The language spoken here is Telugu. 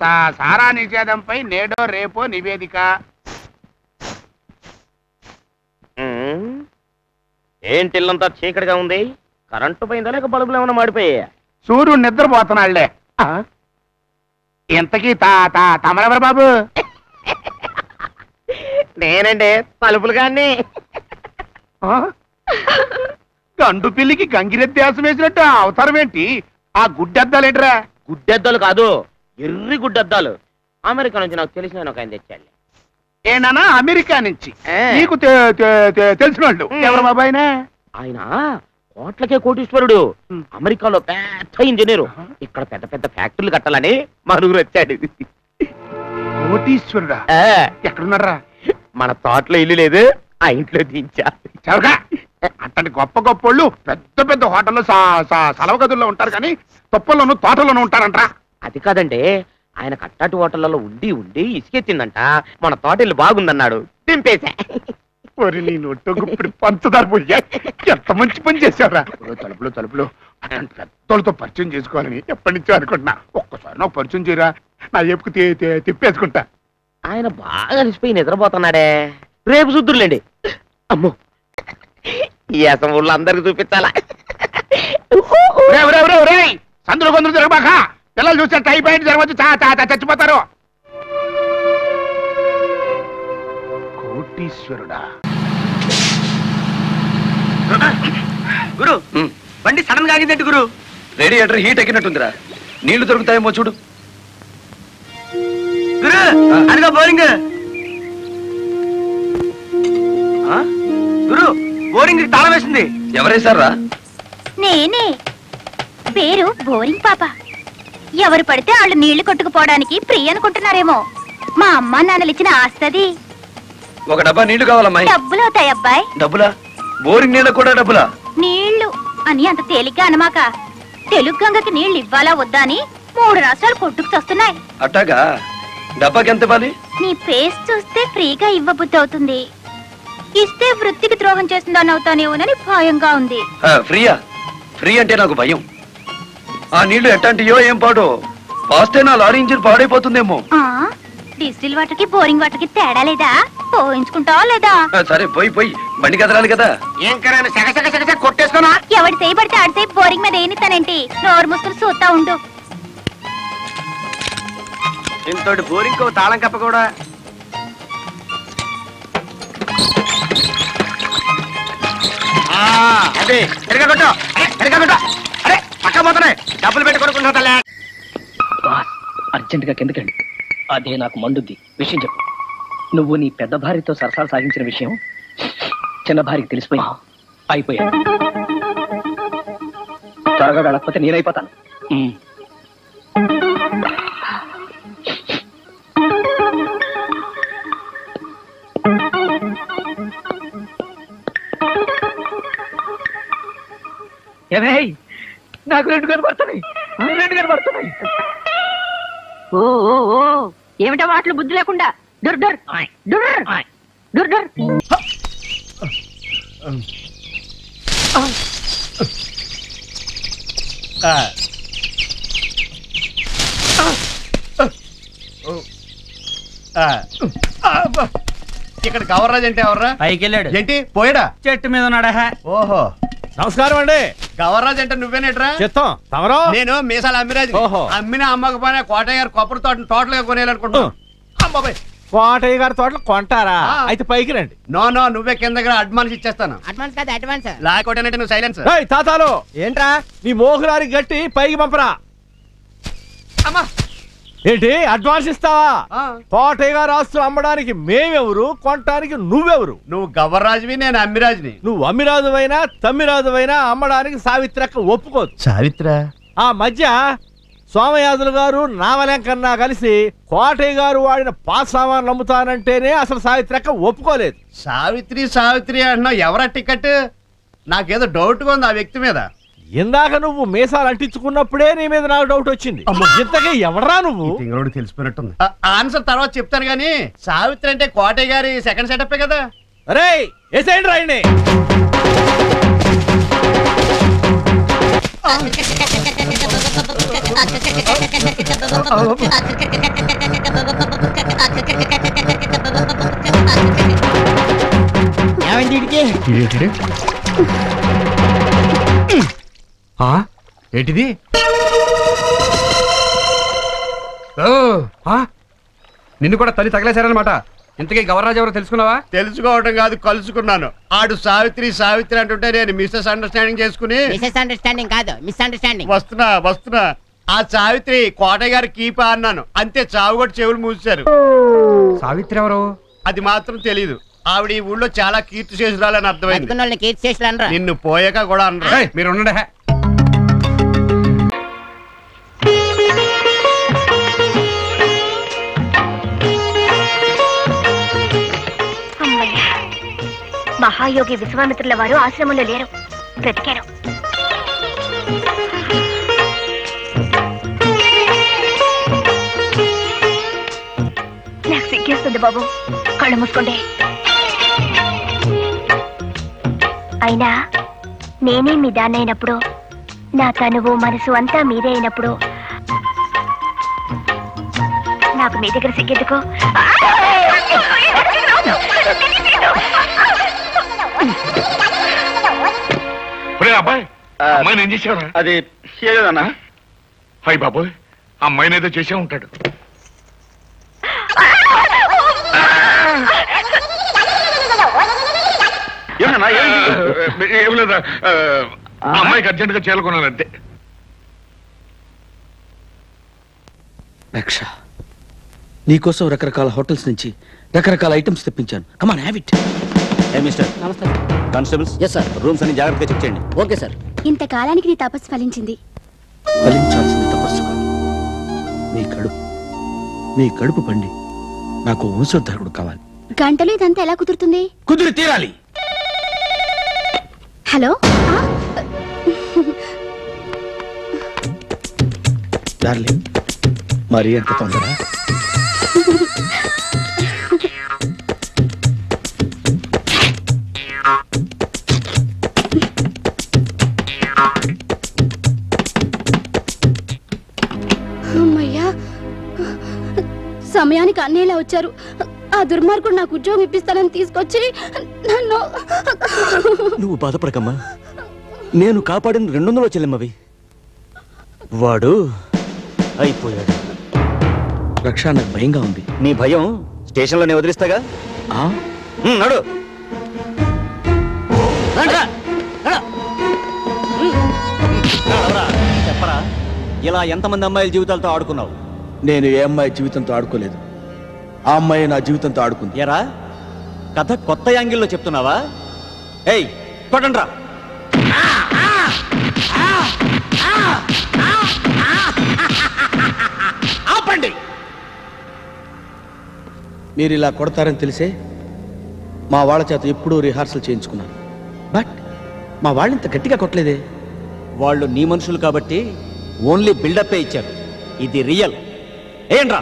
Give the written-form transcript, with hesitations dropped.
సారా నిషేధంపై నేడో రేపో నివేదిక. ఏంటి ఇల్లంతా చీకటిగా ఉంది? కరెంటు పోయిందా లేక బల్బులు ఏమైనా మాడిపోయా? సూర్యుడు నిద్రపోతున్నాళ్లే. ఇంతకీ తమరెవరు బాబు? నేనండి తలుపులు గాని. గండు పిల్లికి గంగిరెద్దేశం వేసినట్టు అవతారం ఏంటి? ఆ గుడ్డెద్దాలేంట్రా? గుడ్డెద్దాలు కాదు, ఎర్రి గుడ్డెద్దాలు. అమెరికా నుంచి నాకు తెలిసిన ఒక ఆయన తెచ్చాడు. ఏనా అమెరికా నుంచి? నీకు తెలిసిన వాళ్ళు ఎవరు బాబు? ఆయన కోట్లకే కోటీశ్వరుడు. అమెరికాలో పెద్ద ఇంజనీరు. ఇక్కడ పెద్ద పెద్ద ఫ్యాక్టరీలు కట్టాలని మా నూరు వచ్చాడు. కోటీశ్వరుడా? ఎక్కడున్నారా? మన తోటలో ఇల్లు లేదు, ఆ ఇంట్లో దించా. అట్టంటి గొప్ప గొప్పోళ్ళు పెద్ద పెద్ద హోటల్లో సెలవు గదుల్లో ఉంటారు కానీ తొప్పల్లోనూ తోటల్లోనూ ఉంటారంట్రా. అది కాదండి, ఆయన కట్టాటి హోటళ్లలో ఉండి ఉండి ఇసుకెత్తిందంట. మన తోట ఇల్లు బాగుందన్నాడు, దింపేశా. నీ నోట్లో ఇప్పుడు పంచదార పోయా. ఎంత మంచి పని చేశారా? తలుపులు అట్లాంటి పెద్దోళ్ళతో పరిచయం చేసుకోవాలని ఎప్పటి నుంచో అనుకుంటున్నా. ఒక్కసారి నాకు పరిచయం చేయరా, నా ఎప్పుకు తిప్పేసుకుంటా. ఆయన బాగా అలిసిపోయి నిద్రపోతున్నాడే. రేపు చూద్దురులేండి. అమ్మో, ఈ అసం ఊళ్ళో అందరికి చూపించాలా? సందులో కొందరు జరగబాక. పిల్లలు చూస్తే టైఫాయిడ్ జరగవచ్చు, చచ్చిపోతారు. కోటీశ్వరుడా? గురు, బండి సడన్ గా ఆగిందంటే గురు. Radiator heat ఎక్కినట్టుందిరా. నీళ్లు దొరుకుతాయేమో చూడు. గురు, అదిగో బోరింగ్. గురు, బోరింగ్ తాళం వేసింది. ఎవరేసారా? నేనే. పేరు బోరింగ్ పాప. ఎవరు పడితే వాళ్ళు నీళ్లు కొట్టుకుపోవడానికి ఫ్రీ అనుకుంటున్నారేమో. మా అమ్మా నాన్నలు ఇచ్చిన ఆస్తది. ఒక డబ్బా నీళ్లు కావాలమ్మా. డబ్బులు అవుతాయి అబ్బాయి. డబ్బులా? బోరింగ్ నీళ్ళ కూడా డబ్బులా? నీళ్లు అని అంత తేలిగ్గా అనమాక. తెలుగు గంగకి నీళ్లు ఇవ్వాలా వద్దా అని 3 రాష్ట్రాలు కొట్టుకు వస్తున్నాయి. అట్టాగా? డబ్బాకి ఎంత ఇవ్వాలి? నీ ఫేస్ చూస్తే ఫ్రీగా ఇవ్వబుద్ధి అవుతుంది. ఇస్తే వృత్తికి ద్రోహం చేస్తుందని అవుతానేమోనని భయంగా ఉంది. ఫ్రీయా? ఫ్రీ అంటే నాకు భయం. ఆ నీళ్లు ఎట్లాంటియో ఏం పాడో. పాస్తే నా లారీ ఇంజిన్ పాడైపోతుందేమో. డిస్టిల్ వాటర్ కి బోరింగ్ వాటర్ కి తేడా లేదా? పోయించుకుంటావా లేదా? సరే పోయి బండి కదలాలి కదా. ఏం కరాని కొట్టేసుకున్నా? ఎవడు చేయబడితే ఆడి చేయి బోరింగ్ మీద ఏనిస్తానంటే నోరు ముసుకులు చూస్తా ఉండు. ఇంతటి బోరింగ్ తాళం కప్ప కూడా. అదే ఎరగొట్టు. అరే పక్క పోతున్నాయి. డబ్బులు పెట్టి కొనుక్కుంటా. అర్జెంట్ గా కిందకండి. అదే నాకు మండుద్ది. విషయం చెప్పు. నువ్వు నీ పెద్ద భార్యతో సరసాలు సాగించిన విషయం చిన్న భార్యకి తెలిసిపోయి అయిపోయా. త్వరగా వెళ్ళకపోతే నేనైపోతాను. నాకు 2 కనబడుతున్నాయి. ఏమిటా మాటలు బుద్ధి లేకుండా? డుర్ డుర్ డుర్ డుర్ డుర్. ఇక్కడ గవర్రాజ్ అంటే ఎవర్రా? పైకి వెళ్ళాడు. ఏంటి పోయాడా? చెట్టు మీద ఉన్నాడా? ఓహో, నమస్కారం అండి. గవర్రాజ్ అంటే నువ్వేనేట్రా? చిత్తం తమరో? నేను మీసాల అమ్మిరాజు. అమ్మినా అమ్మకపోయినా కోటయ్య గారు కొబ్బరి తోట టోటల్ గా కొనేయాలనుకుంటున్నాను. కోటయ్య గారి తోటలు కొంటారా? అయితే పైకి రండి. నో నువ్వే కింద దగ్గర అడ్వాన్స్ ఇచ్చేస్తాను. అడ్వాన్స్ కాదు అడ్వాన్స్. లేకపోతే నువ్వు సైలెన్స్. తాతాలు ఏంట్రా నీ మోహులారి గట్టి పైకి పంపరా. అమ్మా ఏంటి అడ్వాన్స్ ఇస్తావా? కోటయ్య గారు ఆస్తులు అమ్మడానికి మేమెవరు, కొనటానికి నువ్వెవరు? నువ్వు గవర్రాజువి, నేను అమ్మిరాజుని. నువ్వు అమ్మిరాజువైనా తమ్మిరాజువైనా అమ్మడానికి సావిత్రక్క ఒప్పుకోదు. సావిత్ర ఆ మధ్య సోమయాజులు గారు నామలంకన్నా కలిసి కోటయ్య గారు వాడిన పాస్ సామాన్లు అమ్ముతానంటేనే అసలు సావిత్రక్క ఒప్పుకోలేదు. సావిత్రి అంటున్నావు. ఎవరా టికెట్? నాకేదో డౌట్ గా ఉంది ఆ వ్యక్తి మీద. ఇందాక నువ్వు మీసాలు అంటించుకున్నప్పుడే నీ మీద నాకు డౌట్ వచ్చింది. ఇంతకీ ఎవరా నువ్వు? తెలిసిపోయినట్టుంది. ఆన్సర్ తర్వాత చెప్తాను గానీ, సావిత్రి అంటే కోటయ్య గారి సెకండ్ సెటప్ కదా. అరే ఏసేయండి రాయండి. ఏంటిది? నిన్ను కూడా తల్లి తగలేశారనమాట. ఇంతకీ గవర్రాజు ఎవరో తెలుసుకున్నావా? తెలుసుకోవడం కాదు, కలుసుకున్నాను. ఆడు సావిత్రి సావిత్రి అంటుంటే నేను మిస్సెస్ అండర్స్టాండింగ్ చేసుకుని వస్తున్నా. ఆ సావిత్రి కోటయ్య గారి కీపా అన్నాను, అంతే చావుగొట్టి చెవులు మూసారు. సావిత్రి ఎవరు? అది మాత్రం తెలీదు. ఆవిడ ఈ ఊళ్ళో చాలా కీర్తి చేసురాలని అర్థమైంది. నిన్ను పోయాక కూడా అన్నారు. మీరు ఉండే మహాయోగి విశ్వామిత్రుల వారు ఆశ్రమంలో లేరు, బ్రతికారు. నాకు సిగ్గేస్తుంది బాబు, కళ్ళు మూసుకోండి. అయినా నేనే మీ దాన్ని అయినప్పుడు, నా తనువు మనసు అంతా మీదే అయినప్పుడు నాకు మీ దగ్గర సిగ్గెందుకు? అమ్మాయిని ఏం చేసావురా? అది ఏదన్నా హాయ్ బాబోయ్, అమ్మాయిని ఏదో చేసే ఉంటాడు. ఏం లేదా, అమ్మాయికి అర్జెంట్ గా చేరుకున్నానంతే. రక్ష, నీకోసం రకరకాల హోటల్స్ నుంచి రకరకాల ఐటమ్స్ తెప్పించాను. కమాన్ హ్యావ్ ఇట్. మిస్టర్ నమస్తే. కానిస్టేబుల్స్ ఎస్ సార్, రూమ్స్ అన్ని జాగ్రత్తగా చెక్ చేయండి. Okay sir. ఇంతకాలానికి నీ తపస్సు ఫలించింది. ఫలించాల్సిన తపస్సు కాదు, నీ కడుపు పండి నాకు వంశోద్ధరకుడు కావాలి. గంటలు ఇదంతా ఎలా కుదురుతుంది? కుదిరి తీరాలి. హలో, డార్లింగ్, మరి ఎంత తొందర? అమ్మయ్యా, సమయానికి అన్నయ్యలా వచ్చారు. ఆ దుర్మార్గుడు నాకు ఉద్యోగం ఇప్పిస్తానని తీసుకొచ్చి నన్ను... నువ్వు బాధపడకమ్మా, నేను కాపాడిన 200 చెల్లెమ్మవి. వాడు అయిపోయాడు. రక్ష, నాకు భయంగా ఉంది. నీ భయం స్టేషన్లోనే వదిలిస్తాగా. నడు. చెప్పరా, ఇలా ఎంతమంది అమ్మాయిల జీవితాలతో ఆడుకున్నావు? నేను ఏ అమ్మాయి జీవితంతో ఆడుకోలేదు, ఆ అమ్మాయి నా జీవితంతో ఆడుకుంది. ఎరా, కథ కొత్త యాంగిల్లో చెప్తున్నావా? ఏయ్, కొట్టండ్రా. ఆపండి. మీరు ఇలా కొడతారని తెలిసే మా వాళ్ళ చేత ఎప్పుడూ రిహార్సల్ చేయించుకున్నాను. బట్ మా వాళ్ళు ఇంత గట్టిగా కొట్టలేదే. వాళ్ళు నీ మనుషులు కాబట్టి ఓన్లీ బిల్డప్పే ఇచ్చారు. ఇది రియల్. ఏంట్రా